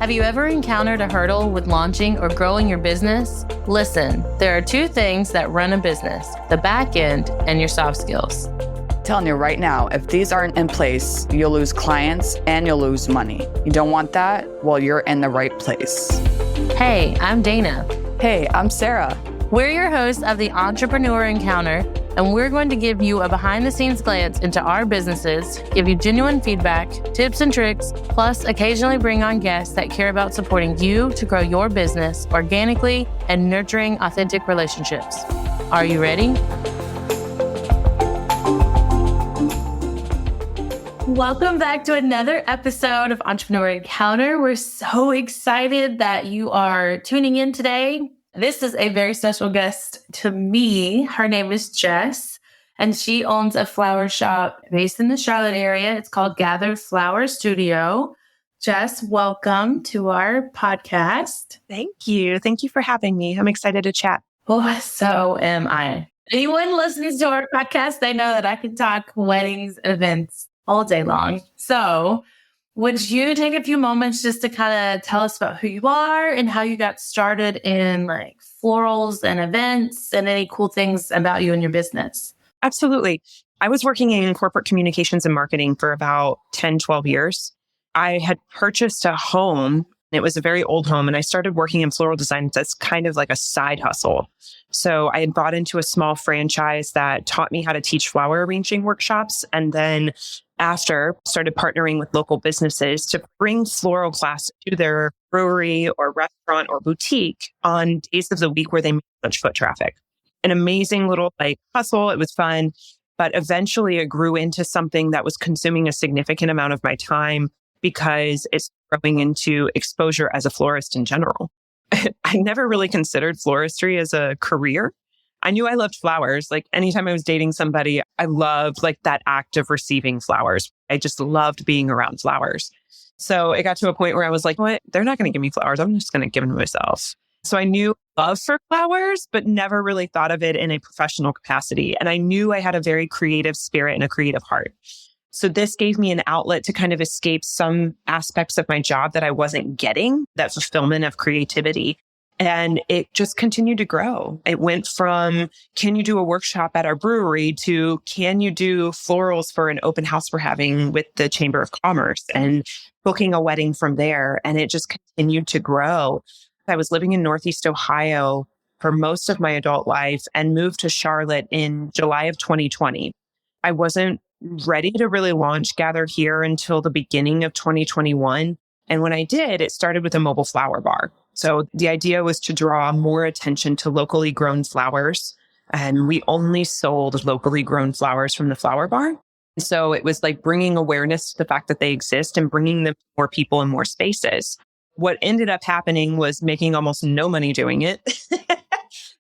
Have you ever encountered a hurdle with launching or growing your business? Listen, there are two things that run a business, the back end and your soft skills. Telling you right now, if these aren't in place, you'll lose clients and you'll lose money. You don't want that? Well, you're in the right place. Hey, I'm Dana. Hey, I'm Sarah. We're your hosts of the Entrepreneur Encounter, and we're going to give you a behind-the-scenes glance into our businesses, give you genuine feedback, tips and tricks, plus occasionally bring on guests that care about supporting you to grow your business organically and nurturing authentic relationships. Are you ready? Welcome back to another episode of Entrepreneur Encounter. We're so excited that you are tuning in today. This is a very special guest to me. Her name is Jess, and she owns a flower shop based in the Charlotte area. It's called Gathered Flower Studio. Jess, welcome to our podcast. Thank you. Thank you for having me. I'm excited to chat. Oh, so am I. Anyone listening to our podcast, they know that I can talk weddings, events all day long. So would you take a few moments just to kind of tell us about who you are and how you got started in like florals and events and any cool things about you and your business? Absolutely. I was working in corporate communications and marketing for about 10, 12 years. I had purchased a home. It was a very old home, and I started working in floral design. That's kind of like a side hustle. So I had bought into a small franchise that taught me how to teach flower arranging workshops. And then after, started partnering with local businesses to bring floral class to their brewery or restaurant or boutique on days of the week where they made such foot traffic. An amazing little hustle. It was fun, but eventually it grew into something that was consuming a significant amount of my time because it's growing into exposure as a florist in general. I never really considered floristry as a career. I knew I loved flowers. Like anytime I was dating somebody, I loved that act of receiving flowers. I just loved being around flowers. So it got to a point where I was like, what? They're not going to give me flowers. I'm just going to give them to myself. So I knew love for flowers, but never really thought of it in a professional capacity. And I knew I had a very creative spirit and a creative heart. So this gave me an outlet to kind of escape some aspects of my job that I wasn't getting, that fulfillment of creativity. And it just continued to grow. It went from, can you do a workshop at our brewery to, can you do florals for an open house we're having with the Chamber of Commerce, and booking a wedding from there. And it just continued to grow. I was living in Northeast Ohio for most of my adult life and moved to Charlotte in July of 2020. I wasn't ready to really launch Gather here until the beginning of 2021. And when I did, it started with a mobile flower bar. So the idea was to draw more attention to locally grown flowers. And we only sold locally grown flowers from the flower bar. So it was like bringing awareness to the fact that they exist and bringing them to more people in more spaces. What ended up happening was making almost no money doing it,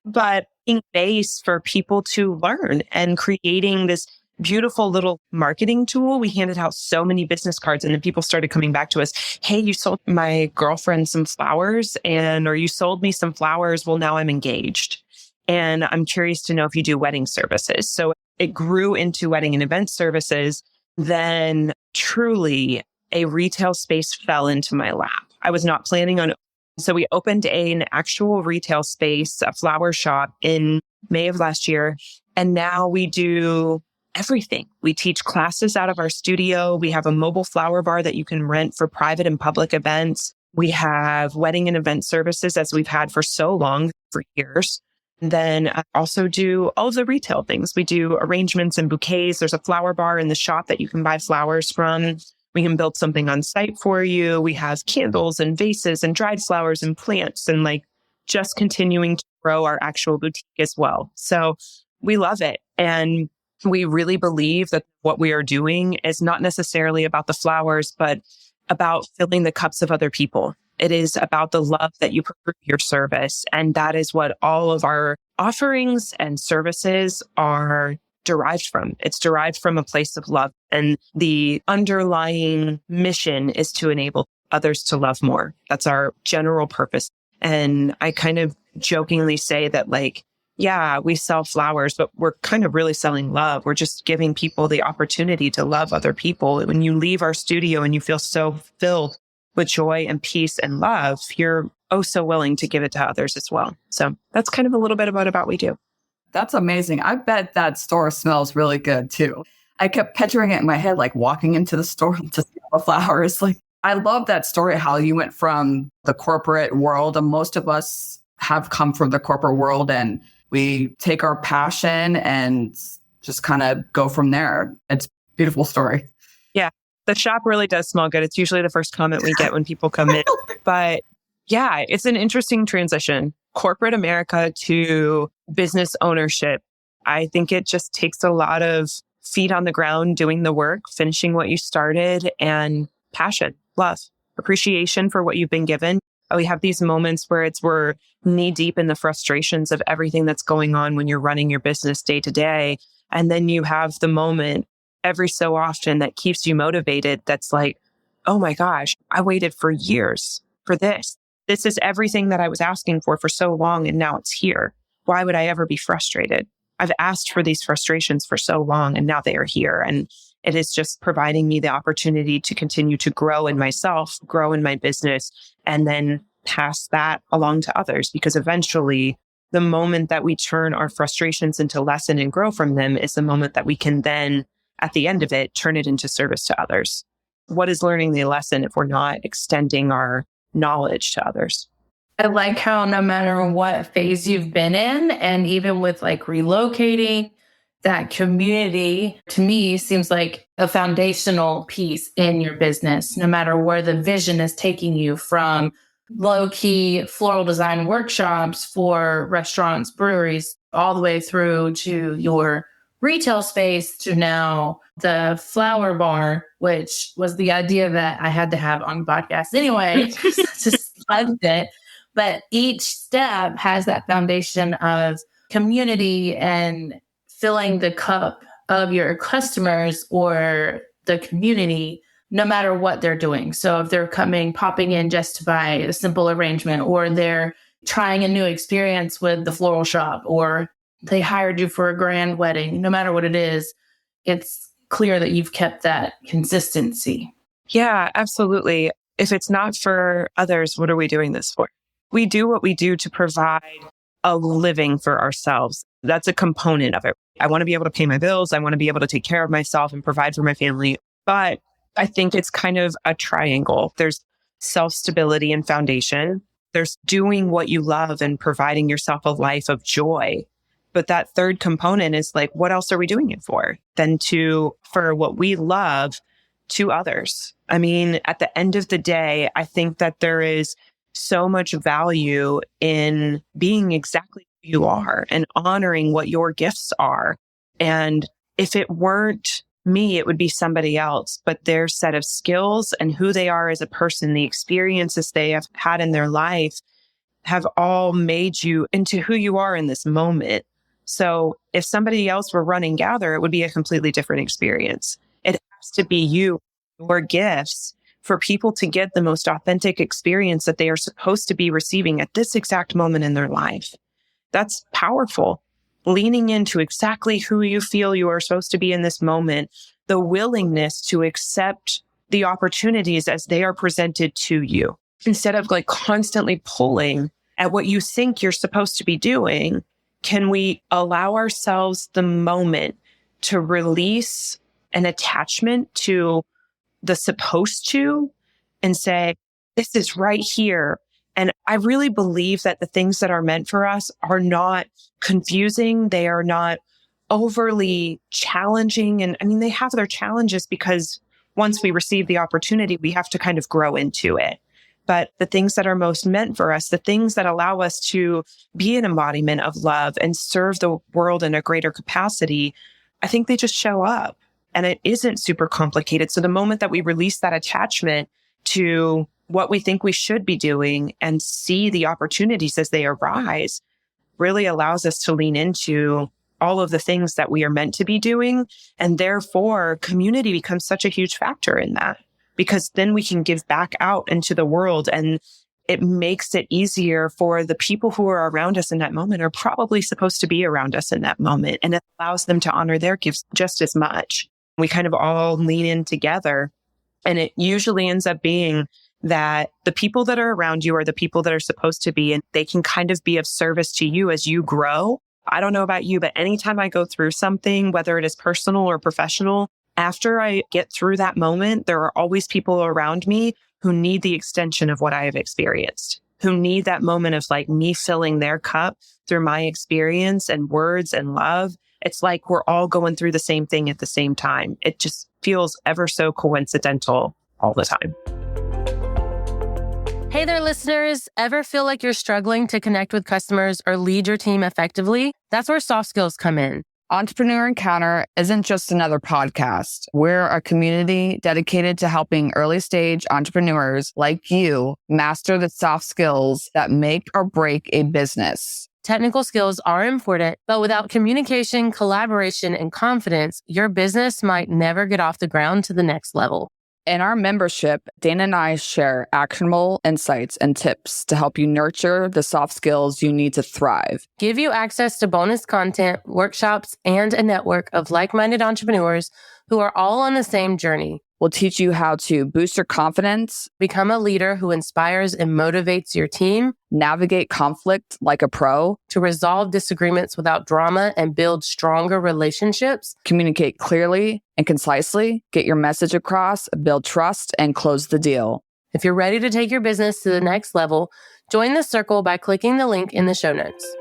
but being base for people to learn and creating this beautiful little marketing tool. We handed out so many business cards, and then people started coming back to us. Hey, you sold my girlfriend some flowers, or you sold me some flowers. Well, now I'm engaged, and I'm curious to know if you do wedding services. So it grew into wedding and event services. Then truly a retail space fell into my lap. I was not planning on. So we opened an actual retail space, a flower shop in May of last year. And now we do everything. We teach classes out of our studio. We have a mobile flower bar that you can rent for private and public events. We have wedding and event services, as we've had for so long, for years. And then I also do all of the retail things. We do arrangements and bouquets. There's a flower bar in the shop that you can buy flowers from. We can build something on site for you. We have candles and vases and dried flowers and plants, and just continuing to grow our actual boutique as well. So we love it. And we really believe that what we are doing is not necessarily about the flowers, but about filling the cups of other people. It is about the love that you put through your service. And that is what all of our offerings and services are derived from. It's derived from a place of love. And the underlying mission is to enable others to love more. That's our general purpose. And I kind of jokingly say that yeah, we sell flowers, but we're kind of really selling love. We're just giving people the opportunity to love other people. When you leave our studio and you feel so fulfilled with joy and peace and love, you're oh so willing to give it to others as well. So that's kind of a little bit about what we do. That's amazing. I bet that store smells really good too. I kept picturing it in my head, like walking into the store to see all the flowers. Like, I love that story, how you went from the corporate world. And most of us have come from the corporate world, and we take our passion and just kind of go from there. It's a beautiful story. Yeah. The shop really does smell good. It's usually the first comment we get when people come in. But yeah, it's an interesting transition. Corporate America to business ownership. I think it just takes a lot of feet on the ground, doing the work, finishing what you started, and passion, love, appreciation for what you've been given. We have these moments where we're knee deep in the frustrations of everything that's going on when you're running your business day to day. And then you have the moment every so often that keeps you motivated. That's like, oh my gosh, I waited for years for this. This is everything that I was asking for so long, and now it's here. Why would I ever be frustrated? I've asked for these frustrations for so long, and now they are here. And it is just providing me the opportunity to continue to grow in myself, grow in my business, and then pass that along to others. Because eventually, the moment that we turn our frustrations into lesson and grow from them is the moment that we can then, at the end of it, turn it into service to others. What is learning the lesson if we're not extending our knowledge to others? I like how no matter what phase you've been in, and even with like relocating, that community to me seems like a foundational piece in your business, no matter where the vision is taking you, from low-key floral design workshops for restaurants, breweries, all the way through to your retail space, to now the flower bar, which was the idea that I had to have on the podcast anyway. Just loved it. But each step has that foundation of community and filling the cup of your customers or the community, no matter what they're doing. So if they're popping in just to buy a simple arrangement, or they're trying a new experience with the floral shop, or they hired you for a grand wedding, no matter what it is, it's clear that you've kept that consistency. Yeah, absolutely. If it's not for others, what are we doing this for? We do what we do to provide a living for ourselves. That's a component of it. I want to be able to pay my bills. I want to be able to take care of myself and provide for my family. But I think it's kind of a triangle. There's self-stability and foundation. There's doing what you love and providing yourself a life of joy. But that third component is like, what else are we doing it for? Than for what we love to others. I mean, at the end of the day, I think that there is so much value in being exactly who you are and honoring what your gifts are. And if it weren't me, it would be somebody else, but their set of skills and who they are as a person, the experiences they have had in their life have all made you into who you are in this moment. So if somebody else were running Gather, it would be a completely different experience. It has to be you, your gifts, for people to get the most authentic experience that they are supposed to be receiving at this exact moment in their life. That's powerful. Leaning into exactly who you feel you are supposed to be in this moment, the willingness to accept the opportunities as they are presented to you, instead of like constantly pulling at what you think you're supposed to be doing. Can we allow ourselves the moment to release an attachment to the supposed to and say, this is right here. And I really believe that the things that are meant for us are not confusing. They are not overly challenging. And I mean, they have their challenges because once we receive the opportunity, we have to kind of grow into it. But the things that are most meant for us, the things that allow us to be an embodiment of love and serve the world in a greater capacity, I think they just show up. And it isn't super complicated. So the moment that we release that attachment to what we think we should be doing and see the opportunities as they arise, really allows us to lean into all of the things that we are meant to be doing. And therefore, community becomes such a huge factor in that, because then we can give back out into the world, and it makes it easier for the people who are around us in that moment, are probably supposed to be around us in that moment. And it allows them to honor their gifts just as much. We kind of all lean in together, and it usually ends up being that the people that are around you are the people that are supposed to be, and they can kind of be of service to you as you grow. I don't know about you, but anytime I go through something, whether it is personal or professional, after I get through that moment, there are always people around me who need the extension of what I have experienced, who need that moment of like me filling their cup through my experience and words and love. It's like we're all going through the same thing at the same time. It just feels ever so coincidental all the time. Hey there, listeners. Ever feel like you're struggling to connect with customers or lead your team effectively? That's where soft skills come in. Entrepreneur Encounter isn't just another podcast. We're a community dedicated to helping early stage entrepreneurs like you master the soft skills that make or break a business. Technical skills are important, but without communication, collaboration, and confidence, your business might never get off the ground to the next level. In our membership, Dana and I share actionable insights and tips to help you nurture the soft skills you need to thrive. Give you access to bonus content, workshops, and a network of like-minded entrepreneurs who are all on the same journey. We'll teach you how to boost your confidence, Become a leader who inspires and motivates your team, navigate conflict like a pro, to resolve disagreements without drama and build stronger relationships, communicate clearly and concisely, get your message across, build trust, and close the deal. If you're ready to take your business to the next level, join the circle by clicking the link in the show notes.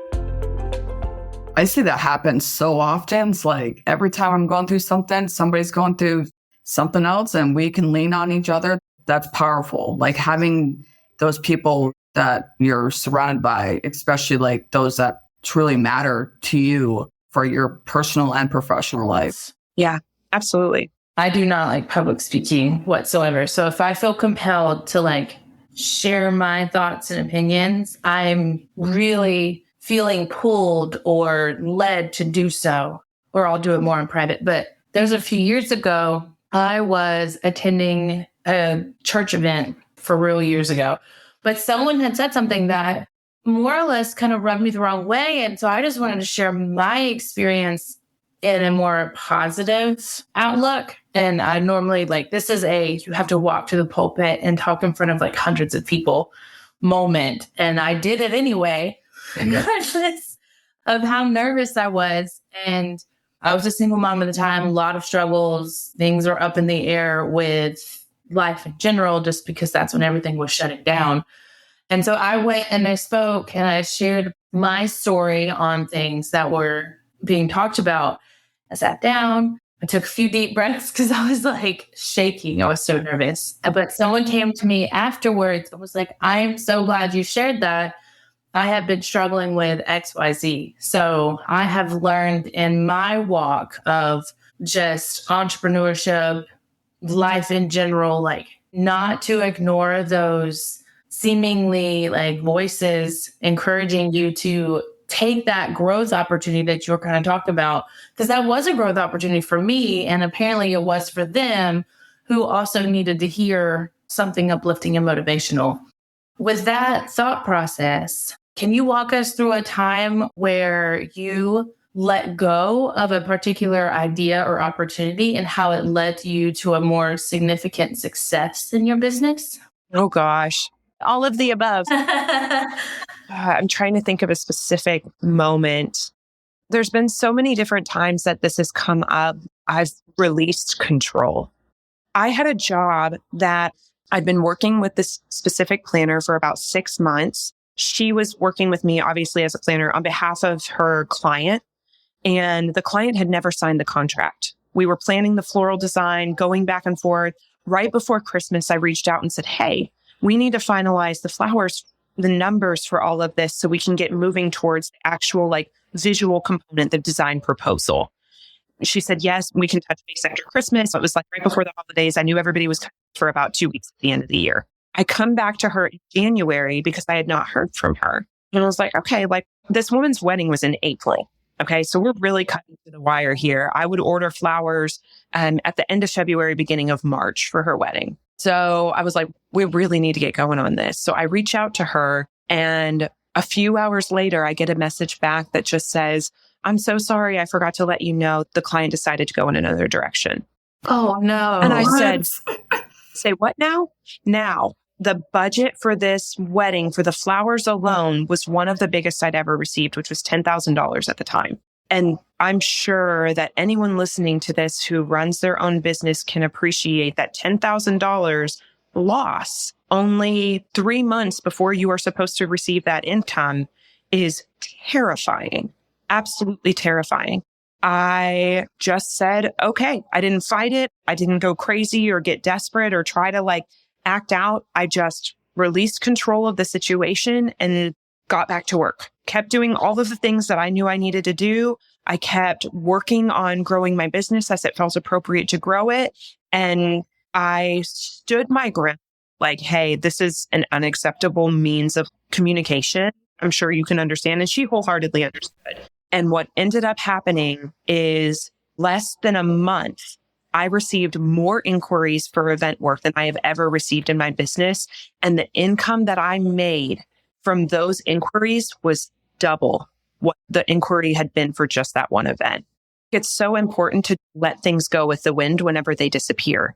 I see that happen so often. It's like every time I'm going through something, somebody's going through something else and we can lean on each other. That's powerful. Like having those people that you're surrounded by, especially like those that truly matter to you for your personal and professional life. Yeah, absolutely. I do not like public speaking whatsoever. So if I feel compelled to like share my thoughts and opinions, I'm really feeling pulled or led to do so, or I'll do it more in private. But there's a few years ago, I was attending a church event for real years ago, but someone had said something that more or less kind of rubbed me the wrong way. And so I just wanted to share my experience in a more positive outlook. And I normally you have to walk to the pulpit and talk in front of like hundreds of people moment. And I did it anyway, regardless of how nervous I was. And I was a single mom at the time, a lot of struggles. Things were up in the air with life in general, just because that's when everything was shutting down. And so I went and I spoke and I shared my story on things that were being talked about. I sat down, I took a few deep breaths because I was like shaking. I was so nervous. But someone came to me afterwards and was like, I'm so glad you shared that. I have been struggling with XYZ. So I have learned in my walk of just entrepreneurship, life in general, like not to ignore those seemingly like voices encouraging you to take that growth opportunity that you're kind of talking about, because that was a growth opportunity for me. And apparently it was for them who also needed to hear something uplifting and motivational. With that thought process, can you walk us through a time where you let go of a particular idea or opportunity and how it led you to a more significant success in your business? Oh gosh, all of the above. I'm trying to think of a specific moment. There's been so many different times that this has come up. I've released control. I had a job that I'd been working with this specific planner for about 6 months. She was working with me, obviously, as a planner on behalf of her client. And the client had never signed the contract. We were planning the floral design, going back and forth. Right before Christmas, I reached out and said, hey, we need to finalize the flowers, the numbers for all of this so we can get moving towards the actual like visual component, the design proposal. She said, yes, we can touch base after Christmas. So it was like right before the holidays. I knew everybody was coming for about 2 weeks at the end of the year. I come back to her in January because I had not heard from her. And I was like, okay, like this woman's wedding was in April. Okay, so we're really cutting to the wire here. I would order flowers at the end of February, beginning of March for her wedding. So I was like, we really need to get going on this. So I reach out to her, and a few hours later, I get a message back that just says, I'm so sorry. I forgot to let you know the client decided to go in another direction. Oh, no. And I said, say what now? Now. The budget for this wedding, for the flowers alone, was one of the biggest I'd ever received, which was $10,000 at the time. And I'm sure that anyone listening to this who runs their own business can appreciate that $10,000 loss only 3 months before you are supposed to receive that income is terrifying, absolutely terrifying. I just said, okay, I didn't fight it. I didn't go crazy or get desperate or try to act out. I just released control of the situation and got back to work. Kept doing all of the things that I knew I needed to do. I kept working on growing my business as it felt appropriate to grow it. And I stood my ground hey, this is an unacceptable means of communication. I'm sure you can understand. And she wholeheartedly understood. And what ended up happening is less than a month, I received more inquiries for event work than I have ever received in my business. And the income that I made from those inquiries was double what the inquiry had been for just that one event. It's so important to let things go with the wind whenever they disappear.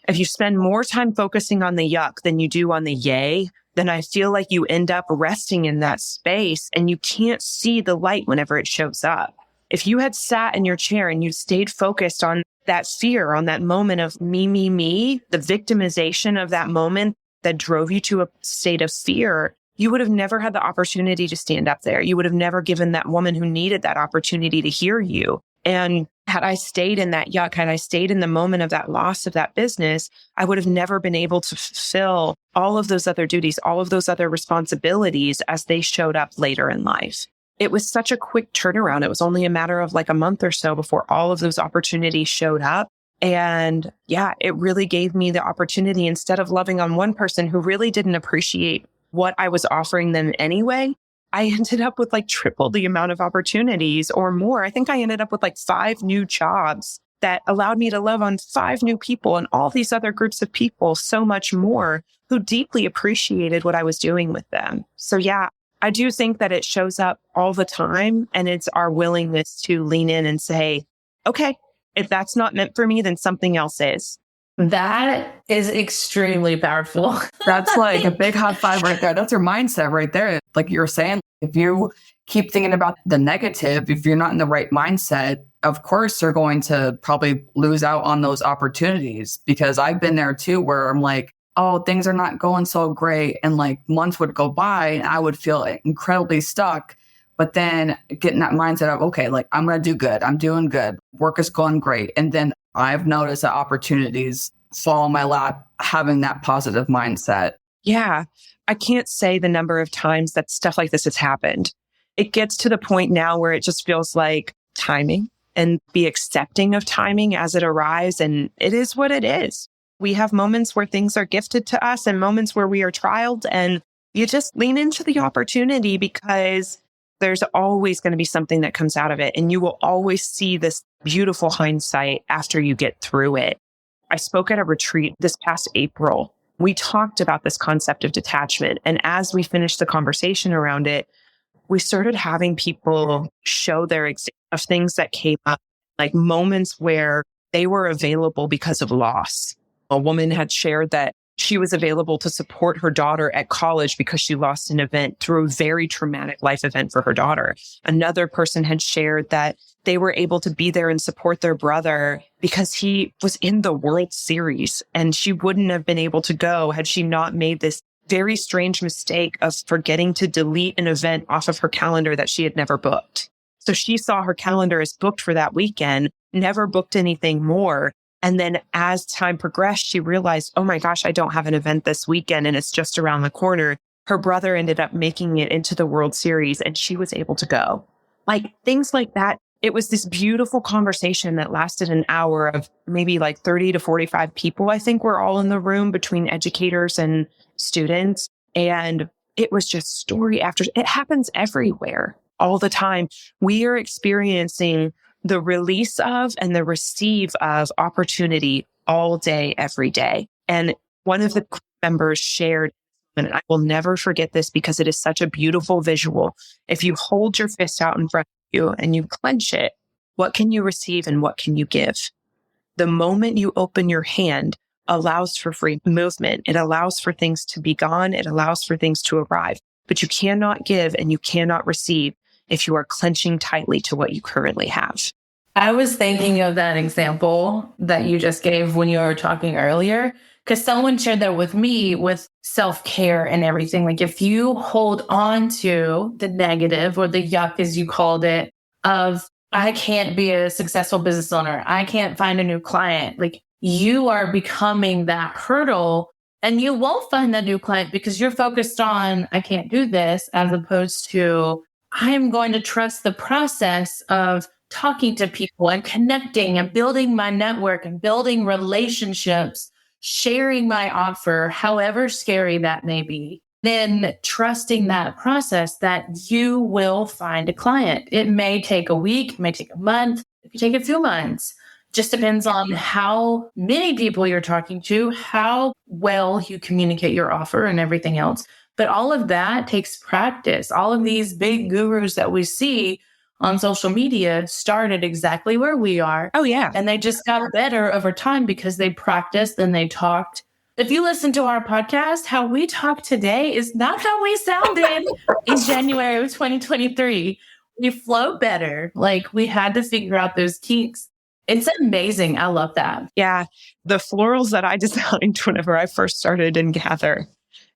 If you spend more time focusing on the yuck than you do on the yay, then I feel like you end up resting in that space and you can't see the light whenever it shows up. If you had sat in your chair and you stayed focused on that fear, on that moment of me, the victimization of that moment that drove you to a state of fear, you would have never had the opportunity to stand up there. You would have never given that woman who needed that opportunity to hear you. And had I stayed in that yuck, had I stayed in the moment of that loss of that business, I would have never been able to fulfill all of those other duties, all of those other responsibilities as they showed up later in life. It was such a quick turnaround. It was only a matter of a month or so before all of those opportunities showed up. And yeah, it really gave me the opportunity, instead of loving on one person who really didn't appreciate what I was offering them anyway, I ended up with triple the amount of opportunities or more. I think I ended up with 5 new jobs that allowed me to love on 5 new people and all these other groups of people so much more who deeply appreciated what I was doing with them. So yeah, I do think that it shows up all the time, and it's our willingness to lean in and say, okay, if that's not meant for me, then something else is. That is extremely powerful. That's a big high five right there. That's your mindset right there. Like you were saying, if you keep thinking about the negative, if you're not in the right mindset, of course, you're going to probably lose out on those opportunities, because I've been there too, where I'm oh, things are not going so great. And months would go by and I would feel incredibly stuck. But then getting that mindset of, okay, I'm going to do good. I'm doing good. Work is going great. And then I've noticed that opportunities fall in my lap, having that positive mindset. Yeah. I can't say the number of times that stuff like this has happened. It gets to the point now where it just feels like timing, and be accepting of timing as it arrives. And it is what it is. We have moments where things are gifted to us and moments where we are trialed, and you just lean into the opportunity, because there's always going to be something that comes out of it. And you will always see this beautiful hindsight after you get through it. I spoke at a retreat this past April. We talked about this concept of detachment. And as we finished the conversation around it, we started having people show their examples of things that came up, moments where they were available because of loss. A woman had shared that she was available to support her daughter at college because she lost an event through a very traumatic life event for her daughter. Another person had shared that they were able to be there and support their brother because he was in the World Series, and she wouldn't have been able to go had she not made this very strange mistake of forgetting to delete an event off of her calendar that she had never booked. So she saw her calendar as booked for that weekend, never booked anything more. And then as time progressed, she realized, oh my gosh, I don't have an event this weekend and it's just around the corner. Her brother ended up making it into the World Series and she was able to go. Things like that. It was this beautiful conversation that lasted an hour of maybe 30 to 45 people, I think, were all in the room between educators and students. And it was just story after. It happens everywhere all the time. We are experiencing the release of and the receive of opportunity all day, every day. And one of the members shared, and I will never forget this because it is such a beautiful visual. If you hold your fist out in front of you and you clench it, what can you receive and what can you give? The moment you open your hand, allows for free movement. It allows for things to be gone. It allows for things to arrive. But you cannot give and you cannot receive if you are clenching tightly to what you currently have. I was thinking of that example that you just gave when you were talking earlier, because someone shared that with me with self-care and everything. Like if you hold on to the negative or the yuck, as you called it, of I can't be a successful business owner, I can't find a new client, like you are becoming that hurdle and you won't find that new client because you're focused on I can't do this, as opposed to I'm going to trust the process of talking to people and connecting and building my network and building relationships, sharing my offer, however scary that may be, then trusting that process that you will find a client. It may take a week, it may take a month, it could take a few months. Just depends on how many people you're talking to, how well you communicate your offer and everything else. But all of that takes practice. All of these big gurus that we see on social media started exactly where we are. Oh, yeah. And they just got better over time because they practiced and they talked. If you listen to our podcast, how we talk today is not how we sounded in January of 2023. We flow better. Like we had to figure out those kinks. It's amazing. I love that. Yeah. The florals that I designed whenever I first started in Gather,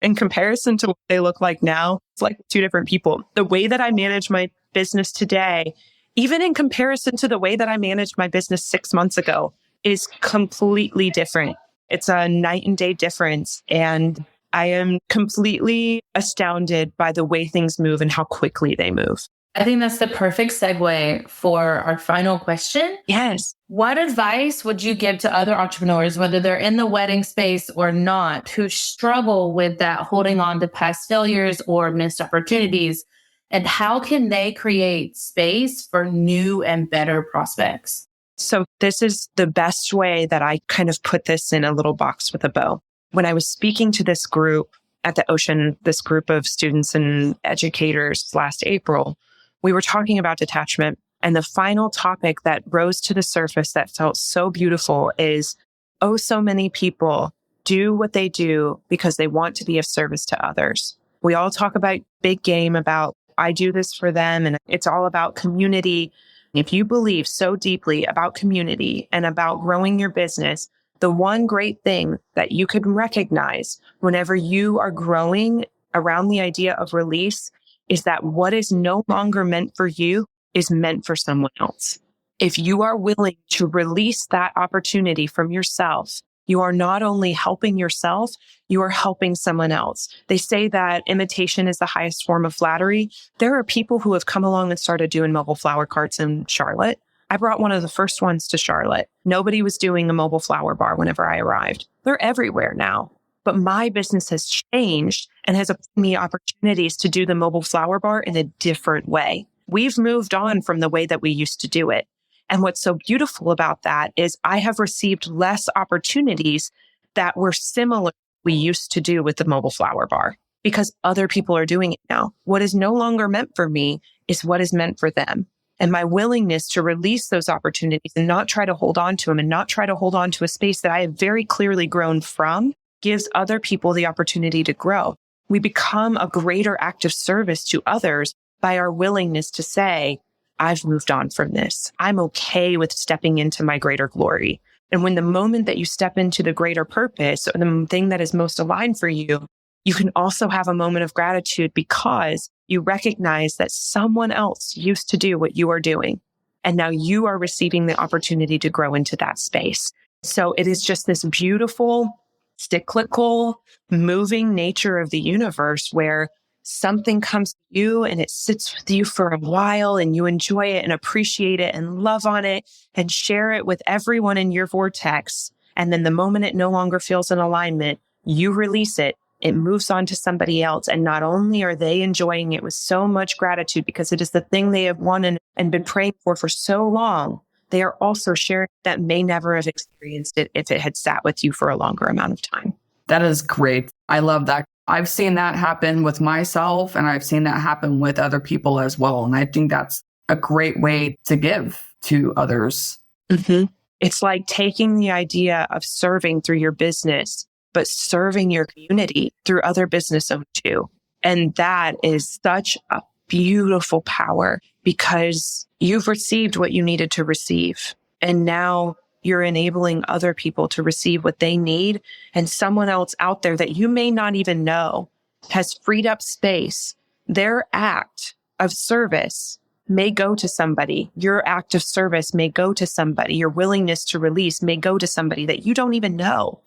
in comparison to what they look like now, it's like two different people. The way that I manage my business today, even in comparison to the way that I managed my business 6 months ago, is completely different. It's a night and day difference. And I am completely astounded by the way things move and how quickly they move. I think that's the perfect segue for our final question. Yes. What advice would you give to other entrepreneurs, whether they're in the wedding space or not, who struggle with that holding on to past failures or missed opportunities? And how can they create space for new and better prospects? So this is the best way that I kind of put this in a little box with a bow. When I was speaking to this group at the Ocean, this group of students and educators last April, we were talking about detachment. And the final topic that rose to the surface that felt so beautiful is, oh, so many people do what they do because they want to be of service to others. We all talk about big game, about I do this for them, and it's all about community. If you believe so deeply about community and about growing your business, the one great thing that you can recognize whenever you are growing around the idea of release is that what is no longer meant for you is meant for someone else. If you are willing to release that opportunity from yourself, you are not only helping yourself, you are helping someone else. They say that imitation is the highest form of flattery. There are people who have come along and started doing mobile flower carts in Charlotte. I brought one of the first ones to Charlotte. Nobody was doing a mobile flower bar whenever I arrived. They're everywhere now. But my business has changed and has afforded me opportunities to do the mobile flower bar in a different way. We've moved on from the way that we used to do it. And what's so beautiful about that is I have received less opportunities that were similar to what we used to do with the mobile flower bar because other people are doing it now. What is no longer meant for me is what is meant for them. And my willingness to release those opportunities and not try to hold on to them and not try to hold on to a space that I have very clearly grown from gives other people the opportunity to grow. We become a greater act of service to others by our willingness to say, I've moved on from this. I'm okay with stepping into my greater glory. And when the moment that you step into the greater purpose or the thing that is most aligned for you, you can also have a moment of gratitude because you recognize that someone else used to do what you are doing. And now you are receiving the opportunity to grow into that space. So it is just this beautiful, cyclical, moving nature of the universe where something comes to you and it sits with you for a while and you enjoy it and appreciate it and love on it and share it with everyone in your vortex. And then the moment it no longer feels in alignment, you release it. It moves on to somebody else. And not only are they enjoying it with so much gratitude because it is the thing they have wanted and been praying for so long, they are also sharing that may never have experienced it if it had sat with you for a longer amount of time. That is great. I love that. I've seen that happen with myself and I've seen that happen with other people as well. And I think that's a great way to give to others. Mm-hmm. It's like taking the idea of serving through your business, but serving your community through other business owners too. And that is such a beautiful power because you've received what you needed to receive. And now you're enabling other people to receive what they need. And someone else out there that you may not even know has freed up space. Their act of service may go to somebody. Your act of service may go to somebody. Your willingness to release may go to somebody that you don't even know.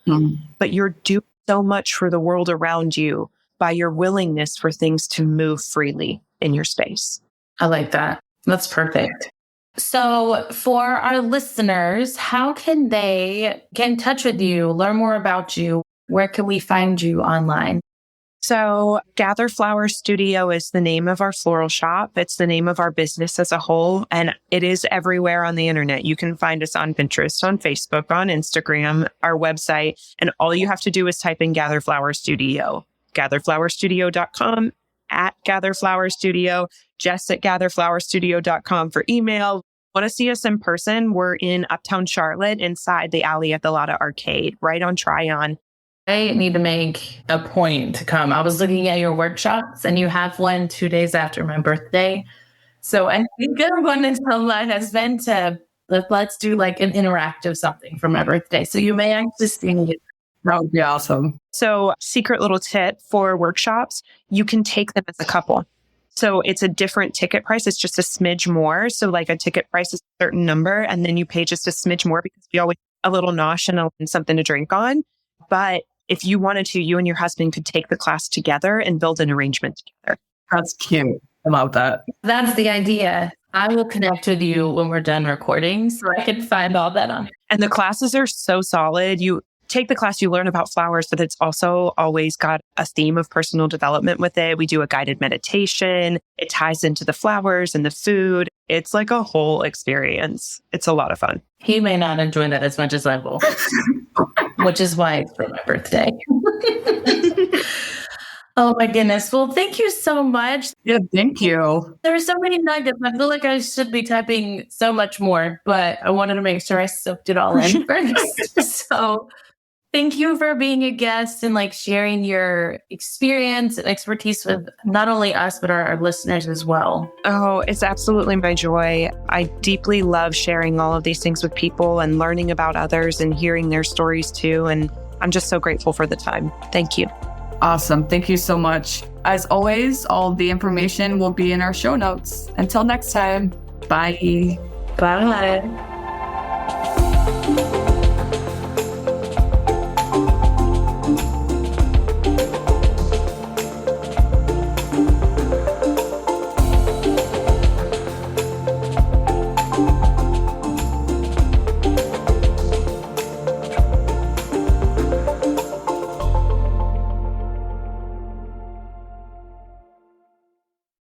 But you're doing so much for the world around you by your willingness for things to move freely in your space. I like that. That's perfect. So for our listeners, how can they get in touch with you, learn more about you? Where can we find you online? So Gather Flower Studio is the name of our floral shop. It's the name of our business as a whole, and it is everywhere on the internet. You can find us on Pinterest, on Facebook, on Instagram, our website, and all you have to do is type in Gather Flower Studio, gatherflowerstudio.com, at Gather Flower Studio, Jess at gatherflowerstudio.com for email. Want to see us in person? We're in Uptown Charlotte inside the alley at the Lotta Arcade, right on Tryon. I need to make a point to come. I was looking at your workshops and you have one 2 days after my birthday. So I think one until that has been to let's do like an interactive something for my birthday. So you may actually see it. That would be awesome. So secret little tip for workshops, you can take them as a couple. So it's a different ticket price. It's just a smidge more. So like a ticket price is a certain number and then you pay just a smidge more because we always have a little nosh and something to drink on. But if you wanted to, you and your husband could take the class together and build an arrangement together. That's cute. I love that. That's the idea. I will connect with you when we're done recording so I can find all that on. And the classes are so solid. You take the class, you learn about flowers, but it's also always got a theme of personal development with it. We do a guided meditation. It ties into the flowers and the food. It's like a whole experience. It's a lot of fun. He may not enjoy that as much as I will, which is why it's for my birthday. Oh my goodness. Well, thank you so much. Yeah, thank you. There are so many nuggets. I feel like I should be typing so much more, but I wanted to make sure I soaked it all in first. So thank you for being a guest and like sharing your experience and expertise with not only us, but our listeners as well. Oh, it's absolutely my joy. I deeply love sharing all of these things with people and learning about others and hearing their stories too. And I'm just so grateful for the time. Thank you. Awesome. Thank you so much. As always, all the information will be in our show notes. Until next time, bye. Bye.